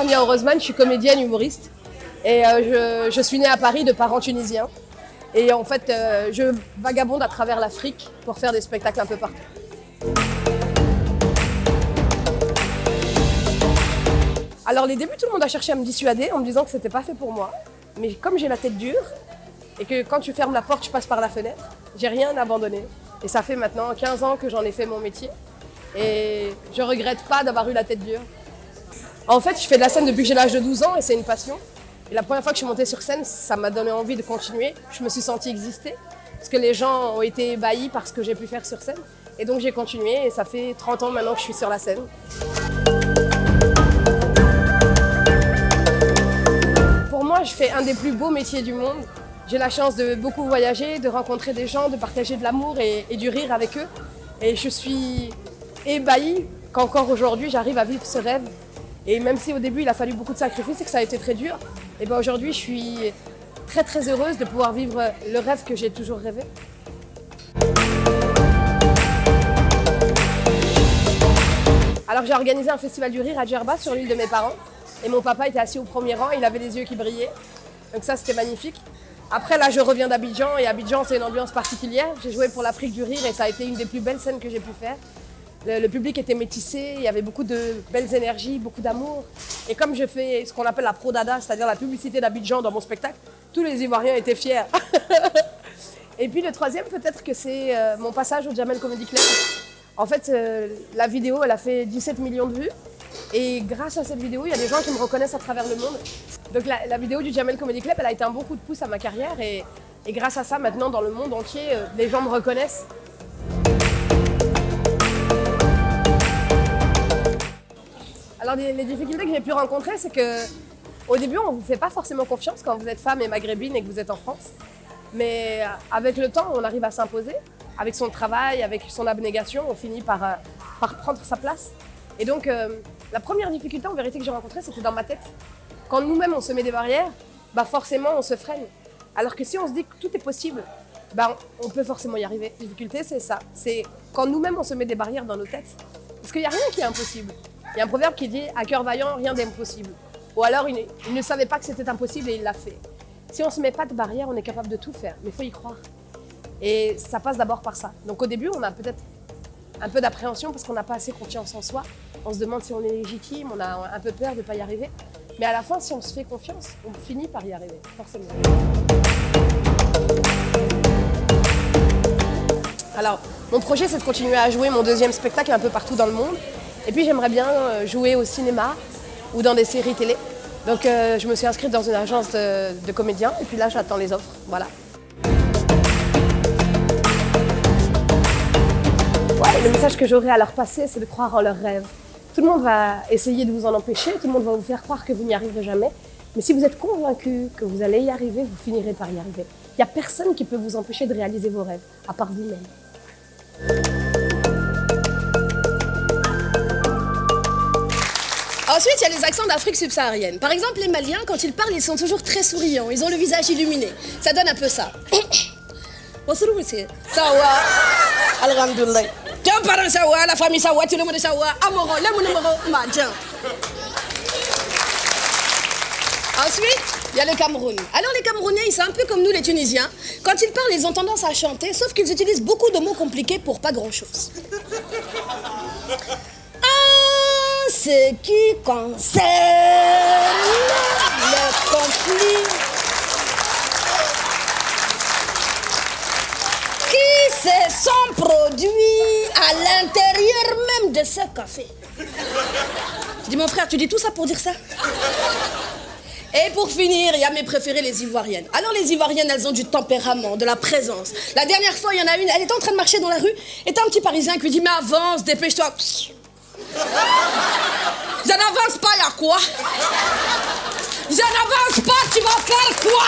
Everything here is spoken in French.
Samia Orozman, je suis comédienne, humoriste. Et je suis née à Paris de parents tunisiens. Et en fait, je vagabonde à travers l'Afrique pour faire des spectacles un peu partout. Alors les débuts, tout le monde a cherché à me dissuader en me disant que c'était pas fait pour moi. Mais comme j'ai la tête dure et que quand tu fermes la porte, je passe par la fenêtre, j'ai rien abandonné. Et ça fait maintenant 15 ans que j'en ai fait mon métier. Et je regrette pas d'avoir eu la tête dure. En fait, je fais de la scène depuis que j'ai l'âge de 12 ans et c'est une passion. Et la première fois que je suis montée sur scène, ça m'a donné envie de continuer. Je me suis sentie exister parce que les gens ont été ébahis par ce que j'ai pu faire sur scène. Et donc j'ai continué et ça fait 30 ans maintenant que je suis sur la scène. Pour moi, je fais un des plus beaux métiers du monde. J'ai la chance de beaucoup voyager, de rencontrer des gens, de partager de l'amour et du rire avec eux. Et je suis ébahie qu'encore aujourd'hui, j'arrive à vivre ce rêve. Et même si au début, il a fallu beaucoup de sacrifices et que ça a été très dur, et ben aujourd'hui, je suis très très heureuse de pouvoir vivre le rêve que j'ai toujours rêvé. Alors j'ai organisé un festival du rire à Djerba sur l'île de mes parents. Et mon papa était assis au premier rang, il avait les yeux qui brillaient. Donc ça, c'était magnifique. Après, là, je reviens d'Abidjan et Abidjan, c'est une ambiance particulière. J'ai joué pour l'Afrique du Rire et ça a été une des plus belles scènes que j'ai pu faire. Le public était métissé, il y avait beaucoup de belles énergies, beaucoup d'amour. Et comme je fais ce qu'on appelle la prodada, c'est-à-dire la publicité d'Abidjan dans mon spectacle, tous les Ivoiriens étaient fiers. Et puis le troisième, peut-être que c'est mon passage au Jamel Comedy Club. En fait, la vidéo, elle a fait 17 millions de vues. Et grâce à cette vidéo, il y a des gens qui me reconnaissent à travers le monde. Donc la vidéo du Jamel Comedy Club, elle a été un bon coup de pouce à ma carrière. Et grâce à ça, maintenant, dans le monde entier, les gens me reconnaissent. Alors les difficultés que j'ai pu rencontrer, c'est qu'au début, on ne vous fait pas forcément confiance quand vous êtes femme et maghrébine et que vous êtes en France. Mais avec le temps, on arrive à s'imposer. Avec son travail, avec son abnégation, on finit par prendre sa place. Et donc, la première difficulté en vérité que j'ai rencontrée, c'était dans ma tête. Quand nous-mêmes, on se met des barrières, bah forcément, on se freine. Alors que si on se dit que tout est possible, bah, on peut forcément y arriver. La difficulté, c'est ça. C'est quand nous-mêmes, on se met des barrières dans nos têtes. Parce qu'il n'y a rien qui est impossible. Il y a un proverbe qui dit « à cœur vaillant, rien n'est impossible ». Ou alors, il ne savait pas que c'était impossible et il l'a fait. Si on ne se met pas de barrières, on est capable de tout faire. Mais il faut y croire. Et ça passe d'abord par ça. Donc au début, on a peut-être un peu d'appréhension parce qu'on n'a pas assez confiance en soi. On se demande si on est légitime, on a un peu peur de ne pas y arriver. Mais à la fin, si on se fait confiance, on finit par y arriver, forcément. Alors, mon projet, c'est de continuer à jouer mon deuxième spectacle un peu partout dans le monde. Et puis, j'aimerais bien jouer au cinéma ou dans des séries télé. Donc, je me suis inscrite dans une agence de comédiens. Et puis là, j'attends les offres. Voilà. Ouais, le message que j'aurais à leur passer, c'est de croire en leurs rêves. Tout le monde va essayer de vous en empêcher, tout le monde va vous faire croire que vous n'y arriverez jamais. Mais si vous êtes convaincu que vous allez y arriver, vous finirez par y arriver. Il n'y a personne qui peut vous empêcher de réaliser vos rêves, à part vous-même. Ensuite, il y a les accents d'Afrique subsaharienne. Par exemple, les Maliens, quand ils parlent, ils sont toujours très souriants. Ils ont le visage illuminé. Ça donne un peu ça. Bonjour, monsieur. Sawa. Alhamdulillah. Tiens, parents Sawa, la famille Sawa, tout le monde Sawa. Amoureux, le numéro, madjan. Ensuite, il y a le Cameroun. Alors, les Camerounais, ils sont un peu comme nous, les Tunisiens. Quand ils parlent, ils ont tendance à chanter, sauf qu'ils utilisent beaucoup de mots compliqués pour pas grand-chose. Ce qui concerne le conflit qui se sont produits à l'intérieur même de ce café. Je dis, mon frère, tu dis tout ça pour dire ça? Et pour finir, il y a mes préférées, les Ivoiriennes. Alors les Ivoiriennes, elles ont du tempérament, de la présence. La dernière fois, il y en a une, elle était en train de marcher dans la rue, et t'as un petit Parisien qui lui dit, mais avance, dépêche-toi. Je n'avance pas, y'a quoi? Je n'avance pas, tu vas faire quoi?